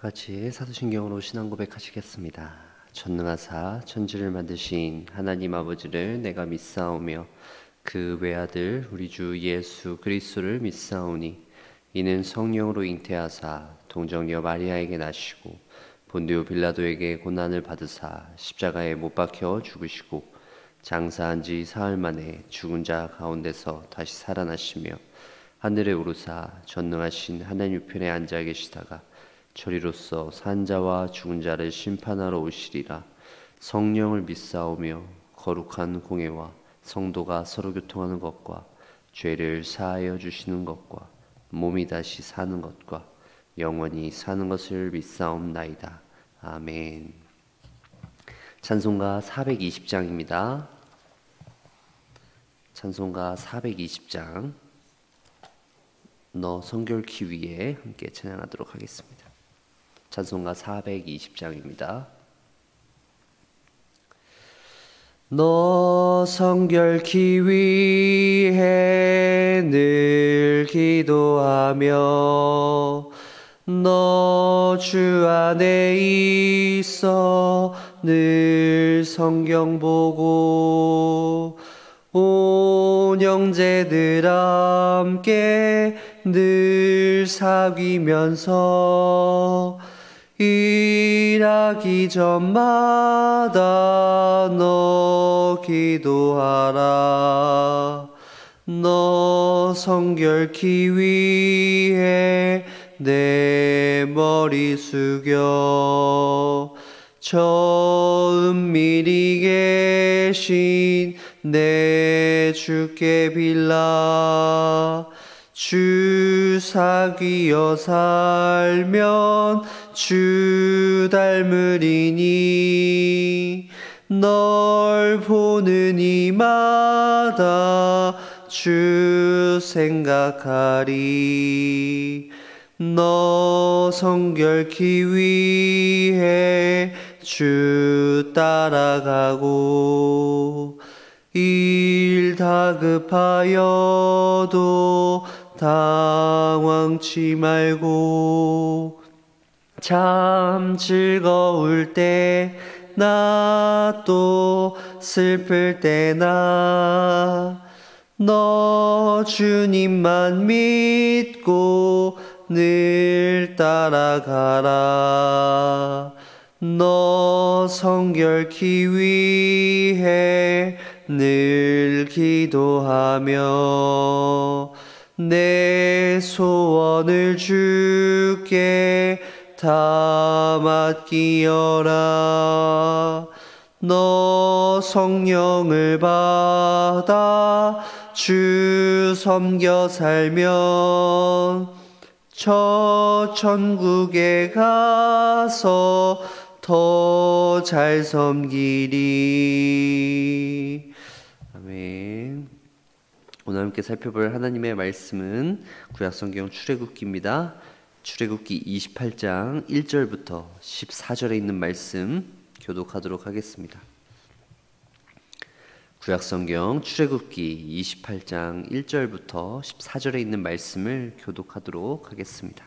같이 사도신경으로 신앙 고백하시겠습니다. 전능하사 천지를 만드신 하나님 아버지를 내가 믿사오며 그 외아들 우리 주 예수 그리스도를 믿사오니 이는 성령으로 잉태하사 동정녀 마리아에게 나시고 본디오 빌라도에게 고난을 받으사 십자가에 못 박혀 죽으시고 장사한 지 사흘 만에 죽은 자 가운데서 다시 살아나시며 하늘에 오르사 전능하신 하나님 우편에 앉아 계시다가 저리로서 산 자와 죽은 자를 심판하러 오시리라. 성령을 믿사오며 거룩한 공회와 성도가 서로 교통하는 것과 죄를 사하여 주시는 것과 몸이 다시 사는 것과 영원히 사는 것을 믿사옵나이다. 아멘. 찬송가 420장입니다. 찬송가 420장 너 성결키 위에 함께 찬양하도록 하겠습니다. 찬송가 420장입니다. 너 성결키 위에 늘 기도하며 너 주 안에 있어 늘 성경 보고 온 형제들 함께 늘 사귀면서 일하기 전마다 너 기도하라. 너 성결키 위에 내 머리 숙여 저 은밀히 계신 내 주께 빌라. 주 사귀어 살면 주 닮으리니 널 보는 이마다 주 생각하리. 너 성결키 위해 주 따라가고 일 다급하여도 당황치 말고 참 즐거울 때나 또 슬플 때나 너 주님만 믿고 늘 따라가라. 너 성결키 위해 늘 기도하며 내 소원을 주께 다 맡기어라. 너 성령을 받아 주 섬겨 살면 저 천국에 가서 더 잘 섬기리. 아멘. 오늘 함께 살펴볼 하나님의 말씀은 구약성경 출애굽기입니다. 출애굽기 28장 1절부터 14절에 있는 말씀 교독하도록 하겠습니다. 구약성경 출애굽기 28장 1절부터 14절에 있는 말씀을 교독하도록 하겠습니다.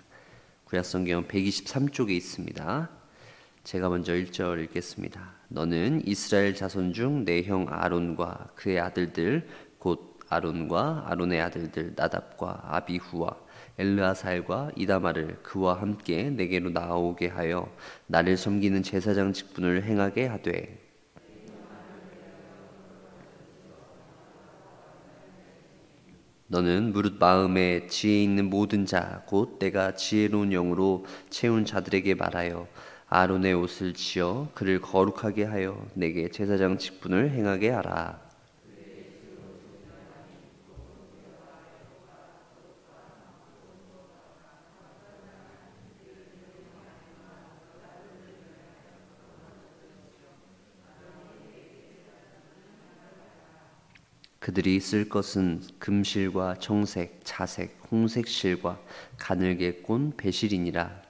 구약성경 123쪽에 있습니다. 제가 먼저 1절 읽겠습니다. 너는 이스라엘 자손 중 내 형 아론과 그의 아들들 곧 아론과 아론의 아들들 나답과 아비후와 엘르아살과 이다마를 그와 함께 내게로 나오게 하여 나를 섬기는 제사장 직분을 행하게 하되 너는 무릇 마음에 지혜 있는 모든 자 곧 내가 지혜로운 영으로 채운 자들에게 말하여 아론의 옷을 지어 그를 거룩하게 하여 내게 제사장 직분을 행하게 하라. 그들이 쓸 것은 금실과 청색, 자색, 홍색 실과 가늘게 꼰 배실이니라.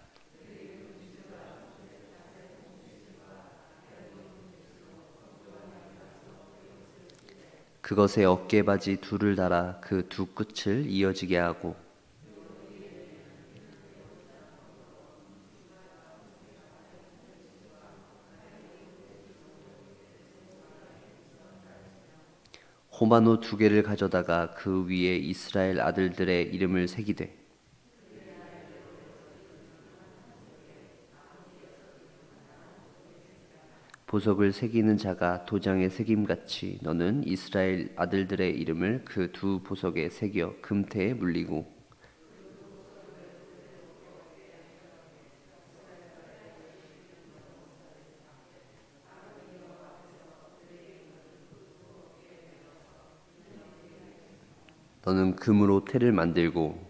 그것에 어깨바지 둘을 달아 그 두 끝을 이어지게 하고 호마노 2개를 가져다가 그 위에 이스라엘 아들들의 이름을 새기되 보석을 새기는 자가 도장에 새김같이 너는 이스라엘 아들들의 이름을 그 2 보석에 새겨 금태에 물리고 너는 금으로 태를 만들고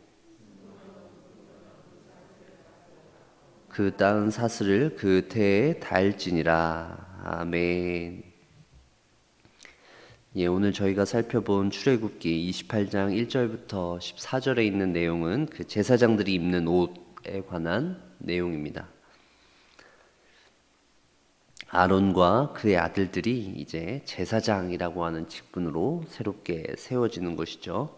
그 따은 사슬을 그 태에 달지니라. 아멘. 예, 오늘 저희가 살펴본 출애굽기 28장 1절부터 14절에 있는 내용은 그 제사장들이 입는 옷에 관한 내용입니다. 아론과 그의 아들들이 이제 제사장이라고 하는 직분으로 새롭게 세워지는 것이죠.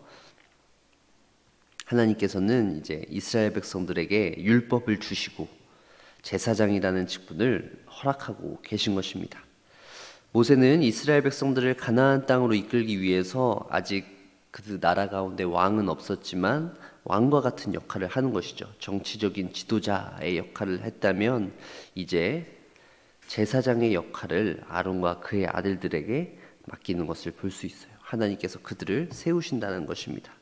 하나님께서는 이제 이스라엘 백성들에게 율법을 주시고 제사장이라는 직분을 허락하고 계신 것입니다. 모세는 이스라엘 백성들을 가나안 땅으로 이끌기 위해서 아직 그 나라 가운데 왕은 없었지만 왕과 같은 역할을 하는 것이죠. 정치적인 지도자의 역할을 했다면 이제 제사장의 역할을 아론과 그의 아들들에게 맡기는 것을 볼 수 있어요. 하나님께서 그들을 세우신다는 것입니다.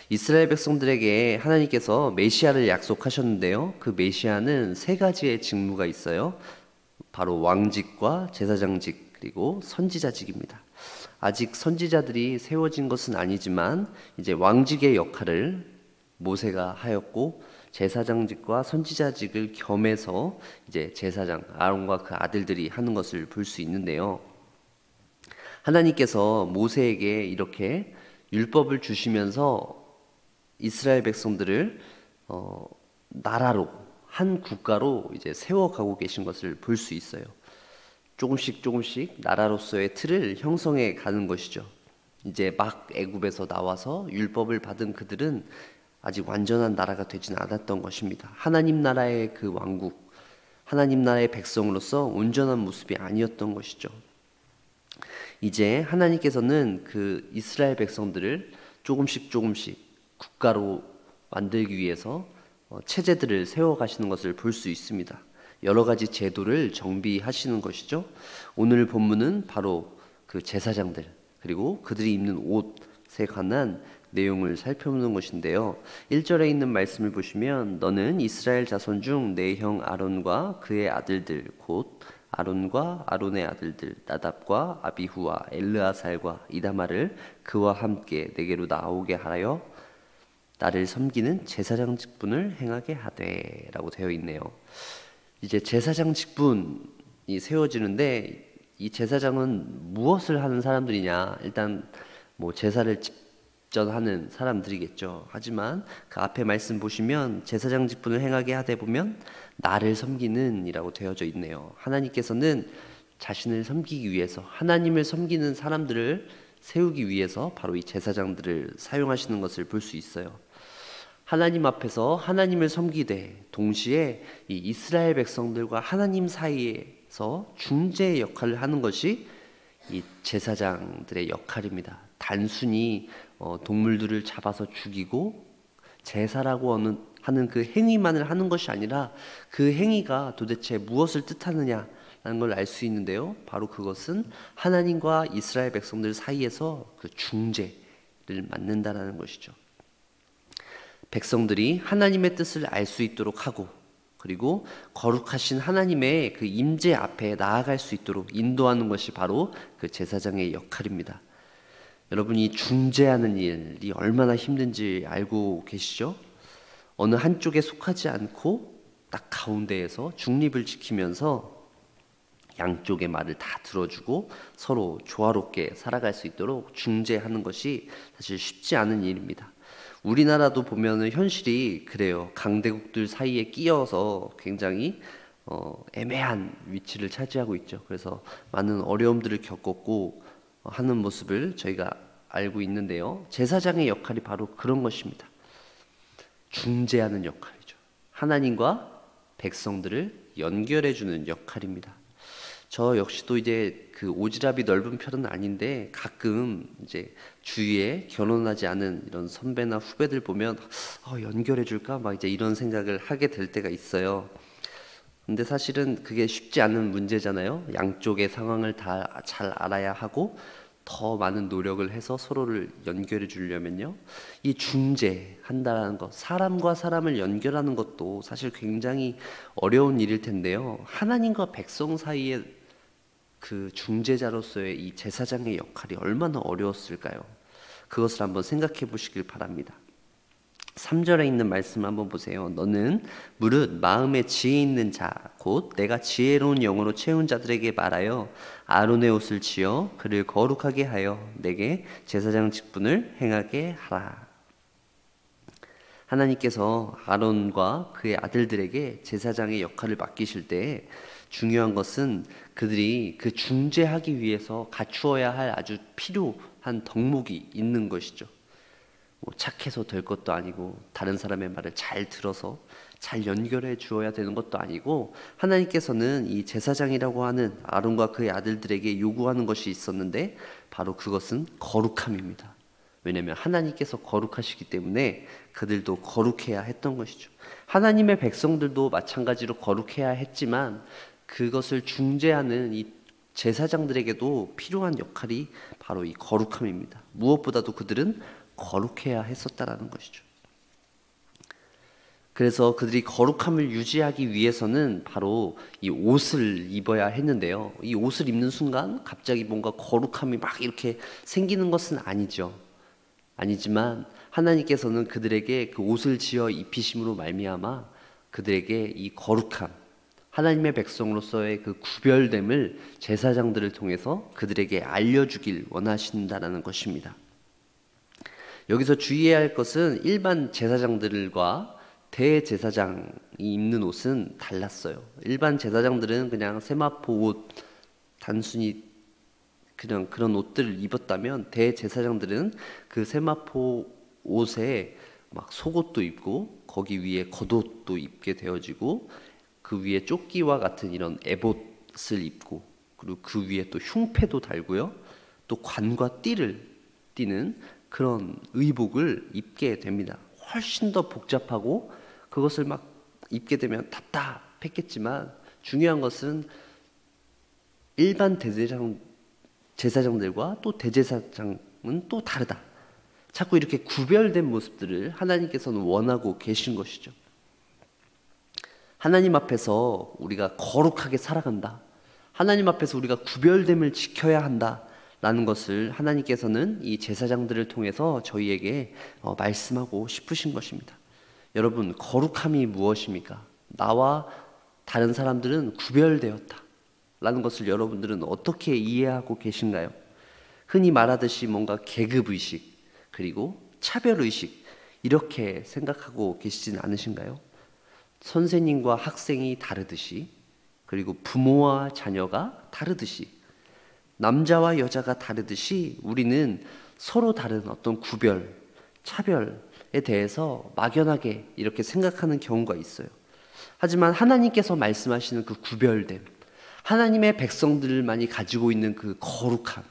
이스라엘 백성들에게 하나님께서 메시아를 약속하셨는데요. 그 메시아는 3가지의 직무가 있어요. 바로 왕직과 제사장직 그리고 선지자직입니다. 아직 선지자들이 세워진 것은 아니지만 이제 왕직의 역할을 모세가 하였고 제사장직과 선지자직을 겸해서 이제 제사장 아론과 그 아들들이 하는 것을 볼 수 있는데요. 하나님께서 모세에게 이렇게 율법을 주시면서 이스라엘 백성들을 나라로 한 국가로 이제 세워가고 계신 것을 볼 수 있어요. 조금씩 나라로서의 틀을 형성해 가는 것이죠. 이제 막 애굽에서 나와서 율법을 받은 그들은 아직 완전한 나라가 되지는 않았던 것입니다. 하나님 나라의 그 왕국, 하나님 나라의 백성으로서 온전한 모습이 아니었던 것이죠. 이제 하나님께서는 그 이스라엘 백성들을 조금씩 국가로 만들기 위해서 체제들을 세워가시는 것을 볼 수 있습니다. 여러 가지 제도를 정비하시는 것이죠. 오늘 본문은 바로 그 제사장들 그리고 그들이 입는 옷에 관한 내용을 살펴보는 것인데요. 1절에 있는 말씀을 보시면 너는 이스라엘 자손 중 내 형 아론과 그의 아들들 곧 아론과 아론의 아들들 나답과 아비후와 엘르아살과 이다말을 그와 함께 내게로 나오게 하여 나를 섬기는 제사장 직분을 행하게 하되 라고 되어 있네요. 이제 제사장 직분이 세워지는데 이 제사장은 무엇을 하는 사람들이냐? 일단 뭐 제사를 집전하는 사람들이겠죠. 하지만 그 앞에 말씀 보시면 제사장 직분을 행하게 하되 보면 나를 섬기는 이라고 되어져 있네요. 하나님께서는 자신을 섬기기 위해서 하나님을 섬기는 사람들을 세우기 위해서 바로 이 제사장들을 사용하시는 것을 볼 수 있어요. 하나님 앞에서 하나님을 섬기되 동시에 이 이스라엘 백성들과 하나님 사이에서 중재의 역할을 하는 것이 이 제사장들의 역할입니다. 단순히 동물들을 잡아서 죽이고 제사라고 하는 그 행위만을 하는 것이 아니라 그 행위가 도대체 무엇을 뜻하느냐라는 걸 알 수 있는데요. 바로 그것은 하나님과 이스라엘 백성들 사이에서 그 중재를 맡는다라는 것이죠. 백성들이 하나님의 뜻을 알 수 있도록 하고 그리고 거룩하신 하나님의 그 임재 앞에 나아갈 수 있도록 인도하는 것이 바로 그 제사장의 역할입니다. 여러분이 중재하는 일이 얼마나 힘든지 알고 계시죠? 어느 한쪽에 속하지 않고 딱 가운데에서 중립을 지키면서 양쪽의 말을 다 들어주고 서로 조화롭게 살아갈 수 있도록 중재하는 것이 사실 쉽지 않은 일입니다. 우리나라도 보면은 현실이 그래요. 강대국들 사이에 끼어서 굉장히 애매한 위치를 차지하고 있죠. 그래서 많은 어려움들을 겪었고 하는 모습을 저희가 알고 있는데요. 제사장의 역할이 바로 그런 것입니다. 중재하는 역할이죠. 하나님과 백성들을 연결해주는 역할입니다. 저 역시도 이제 그 오지랖이 넓은 편은 아닌데 가끔 이제 주위에 결혼하지 않은 이런 선배나 후배들 보면 연결해 줄까 막 이제 이런 생각을 하게 될 때가 있어요. 근데 사실은 그게 쉽지 않은 문제잖아요. 양쪽의 상황을 다 잘 알아야 하고 더 많은 노력을 해서 서로를 연결해 주려면요. 이 중재한다는 것, 사람과 사람을 연결하는 것도 사실 굉장히 어려운 일일 텐데요. 하나님과 백성 사이에 그 중재자로서의 이 제사장의 역할이 얼마나 어려웠을까요? 그것을 한번 생각해 보시길 바랍니다. 3절에 있는 말씀 한번 보세요. 너는 무릇 마음에 지혜 있는 자 곧 내가 지혜로운 영으로 채운 자들에게 말하여 아론의 옷을 지어 그를 거룩하게 하여 내게 제사장 직분을 행하게 하라. 하나님께서 아론과 그의 아들들에게 제사장의 역할을 맡기실 때 중요한 것은 그들이 그 중재하기 위해서 갖추어야 할 아주 필요한 덕목이 있는 것이죠. 착해서 될 것도 아니고 다른 사람의 말을 잘 들어서 잘 연결해 주어야 되는 것도 아니고 하나님께서는 이 제사장이라고 하는 아론과 그의 아들들에게 요구하는 것이 있었는데 바로 그것은 거룩함입니다. 왜냐하면 하나님께서 거룩하시기 때문에 그들도 거룩해야 했던 것이죠. 하나님의 백성들도 마찬가지로 거룩해야 했지만 그것을 중재하는 이 제사장들에게도 필요한 역할이 바로 이 거룩함입니다. 무엇보다도 그들은 거룩해야 했었다라는 것이죠. 그래서 그들이 거룩함을 유지하기 위해서는 바로 이 옷을 입어야 했는데요. 이 옷을 입는 순간 갑자기 뭔가 거룩함이 막 이렇게 생기는 것은 아니죠. 아니지만 하나님께서는 그들에게 그 옷을 지어 입히심으로 말미암아 그들에게 이 거룩함, 하나님의 백성으로서의 그 구별됨을 제사장들을 통해서 그들에게 알려주길 원하신다라는 것입니다. 여기서 주의해야 할 것은 일반 제사장들과 대제사장이 입는 옷은 달랐어요. 일반 제사장들은 그냥 세마포 옷, 단순히 그냥 그런 옷들을 입었다면 대제사장들은 그 세마포 옷에 막 속옷도 입고 거기 위에 겉옷도 입게 되어지고 그 위에 조끼와 같은 이런 에봇을 입고 그리고 그 위에 또 흉패도 달고요. 또 관과 띠를 띠는 그런 의복을 입게 됩니다. 훨씬 더 복잡하고 그것을 막 입게 되면 답답했겠지만 중요한 것은 일반 제사장들과 또 대제사장은 또 다르다. 자꾸 이렇게 구별된 모습들을 하나님께서는 원하고 계신 것이죠. 하나님 앞에서 우리가 거룩하게 살아간다. 하나님 앞에서 우리가 구별됨을 지켜야 한다. 라는 것을 하나님께서는 이 제사장들을 통해서 저희에게 말씀하고 싶으신 것입니다. 여러분, 거룩함이 무엇입니까? 나와 다른 사람들은 구별되었다 라는 것을 여러분들은 어떻게 이해하고 계신가요? 흔히 말하듯이 뭔가 계급의식 그리고 차별의식 이렇게 생각하고 계시진 않으신가요? 선생님과 학생이 다르듯이 그리고 부모와 자녀가 다르듯이 남자와 여자가 다르듯이 우리는 서로 다른 어떤 구별, 차별에 대해서 막연하게 이렇게 생각하는 경우가 있어요. 하지만 하나님께서 말씀하시는 그 구별됨, 하나님의 백성들만이 가지고 있는 그 거룩함,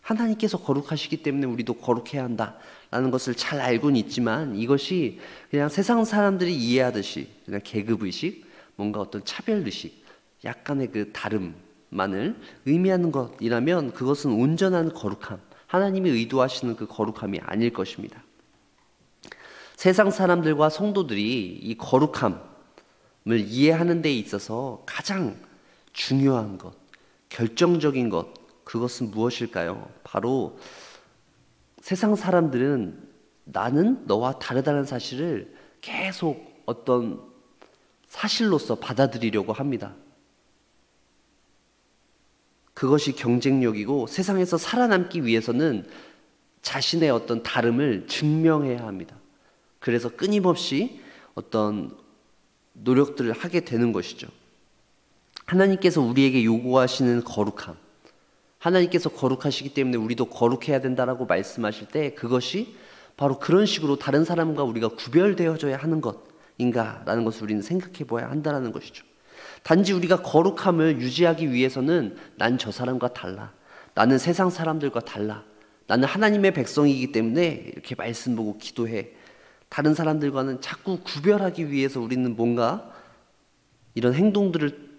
하나님께서 거룩하시기 때문에 우리도 거룩해야 한다라는 것을 잘 알고는 있지만 이것이 그냥 세상 사람들이 이해하듯이 그냥 계급의식, 뭔가 어떤 차별의식, 약간의 그 다름만을 의미하는 것이라면 그것은 온전한 거룩함, 하나님이 의도하시는 그 거룩함이 아닐 것입니다. 세상 사람들과 성도들이 이 거룩함을 이해하는 데 있어서 가장 중요한 것, 결정적인 것, 그것은 무엇일까요? 바로 세상 사람들은 나는 너와 다르다는 사실을 계속 어떤 사실로서 받아들이려고 합니다. 그것이 경쟁력이고 세상에서 살아남기 위해서는 자신의 어떤 다름을 증명해야 합니다. 그래서 끊임없이 어떤 노력들을 하게 되는 것이죠. 하나님께서 우리에게 요구하시는 거룩함, 하나님께서 거룩하시기 때문에 우리도 거룩해야 된다라고 말씀하실 때 그것이 바로 그런 식으로 다른 사람과 우리가 구별되어져야 하는 것인가라는 것을 우리는 생각해 보아야 한다는 것이죠. 단지 우리가 거룩함을 유지하기 위해서는 난 저 사람과 달라, 나는 세상 사람들과 달라, 나는 하나님의 백성이기 때문에 이렇게 말씀 보고 기도해, 다른 사람들과는 자꾸 구별하기 위해서 우리는 뭔가 이런 행동들을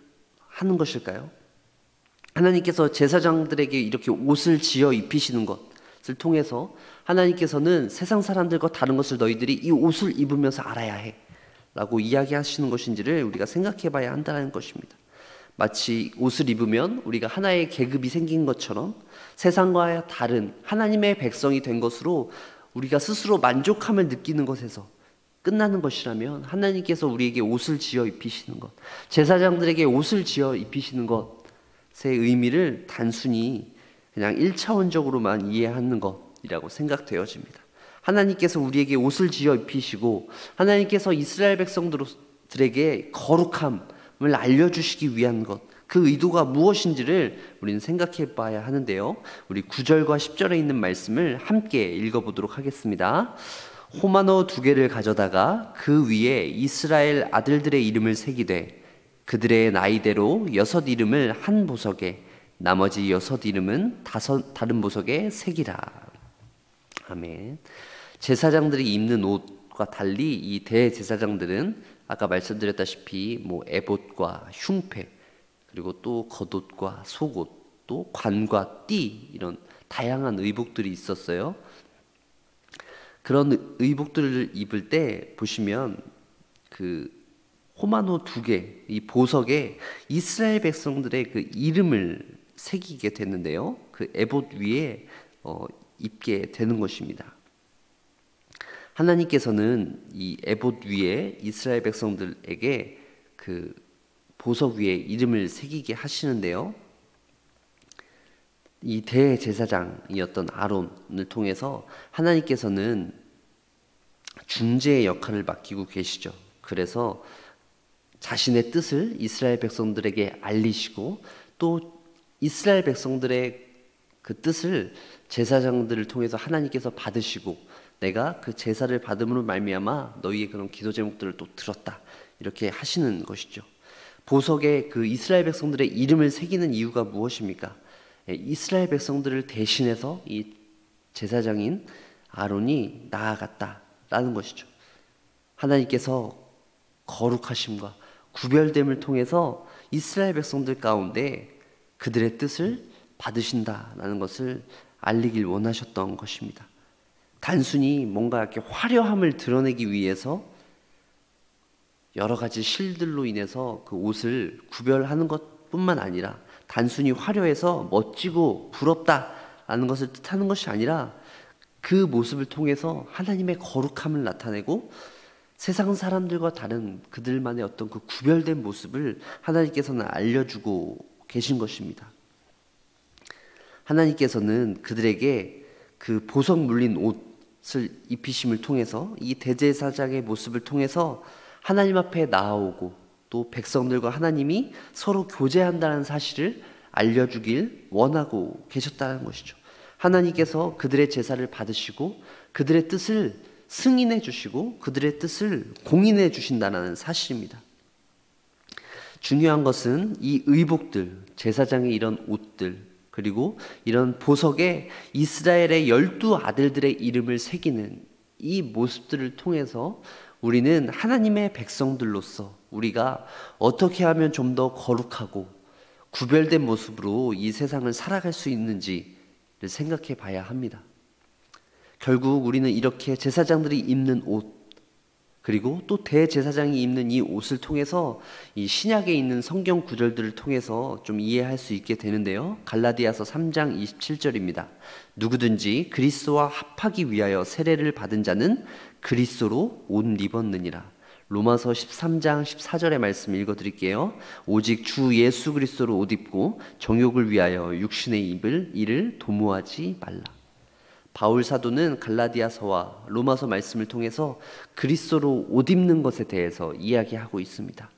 하는 것일까요? 하나님께서 제사장들에게 이렇게 옷을 지어 입히시는 것을 통해서 하나님께서는 세상 사람들과 다른 것을 너희들이 이 옷을 입으면서 알아야 해 라고 이야기하시는 것인지를 우리가 생각해 봐야 한다는 것입니다. 마치 옷을 입으면 우리가 하나의 계급이 생긴 것처럼 세상과 다른 하나님의 백성이 된 것으로 우리가 스스로 만족함을 느끼는 것에서 끝나는 것이라면, 하나님께서 우리에게 옷을 지어 입히시는 것, 제사장들에게 옷을 지어 입히시는 것의 의미를 단순히 그냥 1차원적으로만 이해하는 것이라고 생각되어집니다. 하나님께서 우리에게 옷을 지어 입히시고 하나님께서 이스라엘 백성들에게 거룩함을 알려주시기 위한 것, 그 의도가 무엇인지를 우리는 생각해 봐야 하는데요. 우리 9절과 10절에 있는 말씀을 함께 읽어보도록 하겠습니다. 호마노 2개를 가져다가 그 위에 이스라엘 아들들의 이름을 새기되 그들의 나이대로 6 이름을 한 보석에 나머지 6 이름은 다른 보석에 새기라. 아멘. 제사장들이 입는 옷과 달리 이 대제사장들은 아까 말씀드렸다시피 에봇과 흉패, 그리고 또 겉옷과 속옷, 또 관과 띠, 이런 다양한 의복들이 있었어요. 그런 의복들을 입을 때 보시면 그 호마노 2개, 이 보석에 이스라엘 백성들의 그 이름을 새기게 됐는데요. 그 에봇 위에 입게 되는 것입니다. 하나님께서는 이 에봇 위에 이스라엘 백성들에게 그 보석 위에 이름을 새기게 하시는데요. 이 대제사장이었던 아론을 통해서 하나님께서는 중재의 역할을 맡기고 계시죠. 그래서 자신의 뜻을 이스라엘 백성들에게 알리시고 또 이스라엘 백성들의 그 뜻을 제사장들을 통해서 하나님께서 받으시고, 내가 그 제사를 받음으로 말미암아 너희의 그런 기도 제목들을 또 들었다, 이렇게 하시는 것이죠. 보석에 그 이스라엘 백성들의 이름을 새기는 이유가 무엇입니까? 이스라엘 백성들을 대신해서 이 제사장인 아론이 나아갔다라는 것이죠. 하나님께서 거룩하심과 구별됨을 통해서 이스라엘 백성들 가운데 그들의 뜻을 받으신다라는 것을 알리길 원하셨던 것입니다. 단순히 뭔가 이렇게 화려함을 드러내기 위해서 여러 가지 실들로 인해서 그 옷을 구별하는 것뿐만 아니라, 단순히 화려해서 멋지고 부럽다라는 것을 뜻하는 것이 아니라 그 모습을 통해서 하나님의 거룩함을 나타내고 세상 사람들과 다른 그들만의 어떤 그 구별된 모습을 하나님께서는 알려주고 계신 것입니다. 하나님께서는 그들에게 그 보석 물린 옷을 입히심을 통해서, 이 대제사장의 모습을 통해서 하나님 앞에 나아오고 또 백성들과 하나님이 서로 교제한다는 사실을 알려주길 원하고 계셨다는 것이죠. 하나님께서 그들의 제사를 받으시고 그들의 뜻을 승인해 주시고 그들의 뜻을 공인해 주신다는 사실입니다. 중요한 것은 이 의복들, 제사장의 이런 옷들, 그리고 이런 보석에 이스라엘의 12 아들들의 이름을 새기는 이 모습들을 통해서 우리는 하나님의 백성들로서 우리가 어떻게 하면 좀 더 거룩하고 구별된 모습으로 이 세상을 살아갈 수 있는지를 생각해 봐야 합니다. 결국 우리는 이렇게 제사장들이 입는 옷, 그리고 또 대제사장이 입는 이 옷을 통해서 이 신약에 있는 성경 구절들을 통해서 좀 이해할 수 있게 되는데요. 갈라디아서 3장 27절입니다. 누구든지 그리스도와 합하기 위하여 세례를 받은 자는 그리스도로 옷 입었느니라. 로마서 13장 14절의 말씀 읽어드릴게요. 오직 주 예수 그리스도로 옷 입고 정욕을 위하여 육신의 입을 이를 도모하지 말라. 바울 사도는 갈라디아서와 로마서 말씀을 통해서 그리스도로 옷 입는 것에 대해서 이야기하고 있습니다.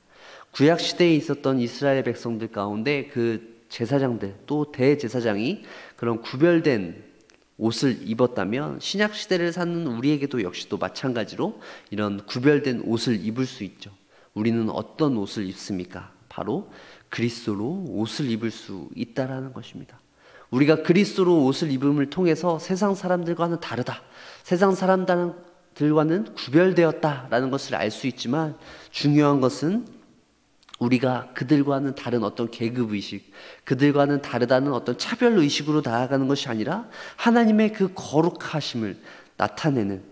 구약 시대에 있었던 이스라엘 백성들 가운데 그 제사장들, 또 대제사장이 그런 구별된 옷을 입었다면 신약 시대를 사는 우리에게도 역시 또 마찬가지로 이런 구별된 옷을 입을 수 있죠. 우리는 어떤 옷을 입습니까? 바로 그리스도로 옷을 입을 수 있다라는 것입니다. 우리가 그리스도로 옷을 입음을 통해서 세상 사람들과는 다르다, 세상 사람들과는 구별되었다라는 것을 알 수 있지만, 중요한 것은 우리가 그들과는 다른 어떤 계급의식, 그들과는 다르다는 어떤 차별의식으로 나아가는 것이 아니라 하나님의 그 거룩하심을 나타내는,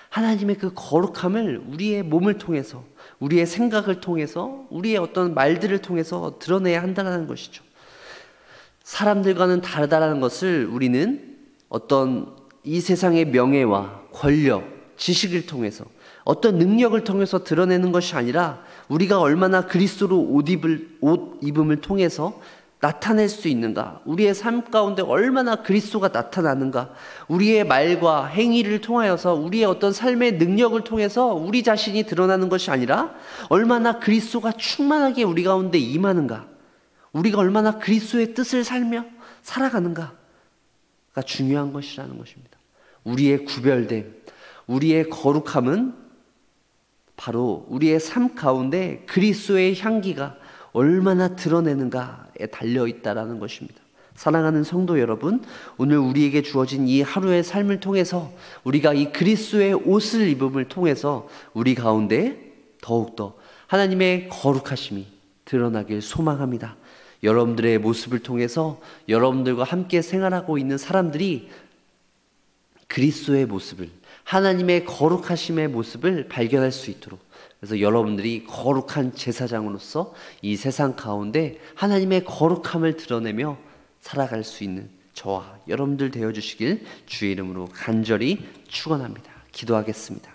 하나님의 그 거룩함을 우리의 몸을 통해서, 우리의 생각을 통해서, 우리의 어떤 말들을 통해서 드러내야 한다는 것이죠. 사람들과는 다르다는 것을 우리는 어떤 이 세상의 명예와 권력, 지식을 통해서, 어떤 능력을 통해서 드러내는 것이 아니라 우리가 얼마나 그리스도로 옷 입음을 통해서 나타낼 수 있는가, 우리의 삶 가운데 얼마나 그리스도가 나타나는가, 우리의 말과 행위를 통하여서 우리의 어떤 삶의 능력을 통해서 우리 자신이 드러나는 것이 아니라 얼마나 그리스도가 충만하게 우리 가운데 임하는가, 우리가 얼마나 그리스도의 뜻을 살며 살아가는가가 중요한 것이라는 것입니다. 우리의 구별됨, 우리의 거룩함은 바로 우리의 삶 가운데 그리스도의 향기가 얼마나 드러내는가에 달려있다라는 것입니다. 사랑하는 성도 여러분, 오늘 우리에게 주어진 이 하루의 삶을 통해서 우리가 이 그리스도의 옷을 입음을 통해서 우리 가운데 더욱더 하나님의 거룩하심이 드러나길 소망합니다. 여러분들의 모습을 통해서 여러분들과 함께 생활하고 있는 사람들이 그리스도의 모습을, 하나님의 거룩하심의 모습을 발견할 수 있도록, 그래서 여러분들이 거룩한 제사장으로서 이 세상 가운데 하나님의 거룩함을 드러내며 살아갈 수 있는 저와 여러분들 되어주시길 주의 이름으로 간절히 축원합니다. 기도하겠습니다.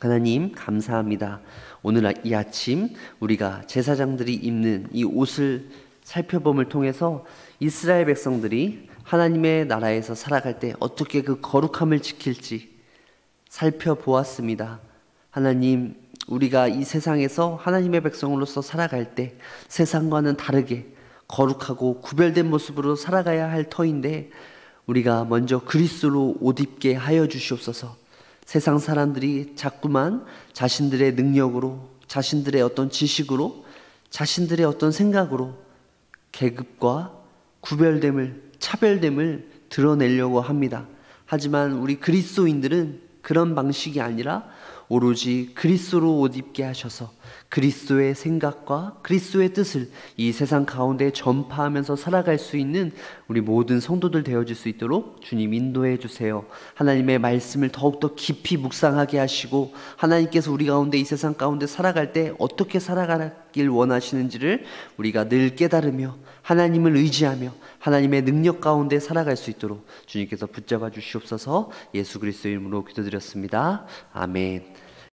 하나님 감사합니다. 오늘 이 아침 우리가 제사장들이 입는 이 옷을 살펴봄을 통해서 이스라엘 백성들이 하나님의 나라에서 살아갈 때 어떻게 그 거룩함을 지킬지 살펴보았습니다. 하나님, 우리가 이 세상에서 하나님의 백성으로서 살아갈 때 세상과는 다르게 거룩하고 구별된 모습으로 살아가야 할 터인데, 우리가 먼저 그리스도로 옷 입게 하여 주시옵소서. 세상 사람들이 자꾸만 자신들의 능력으로, 자신들의 어떤 지식으로, 자신들의 어떤 생각으로 계급과 구별됨을, 차별됨을 드러내려고 합니다. 하지만 우리 그리스도인들은 그런 방식이 아니라 오로지 그리스도로 옷 입게 하셔서 그리스도의 생각과 그리스도의 뜻을 이 세상 가운데 전파하면서 살아갈 수 있는 우리 모든 성도들 되어줄 수 있도록 주님 인도해 주세요. 하나님의 말씀을 더욱더 깊이 묵상하게 하시고, 하나님께서 우리 가운데 이 세상 가운데 살아갈 때 어떻게 살아가길 원하시는지를 우리가 늘 깨달으며 하나님을 의지하며 하나님의 능력 가운데 살아갈 수 있도록 주님께서 붙잡아 주시옵소서. 예수 그리스도의 이름으로 기도드렸습니다. 아멘.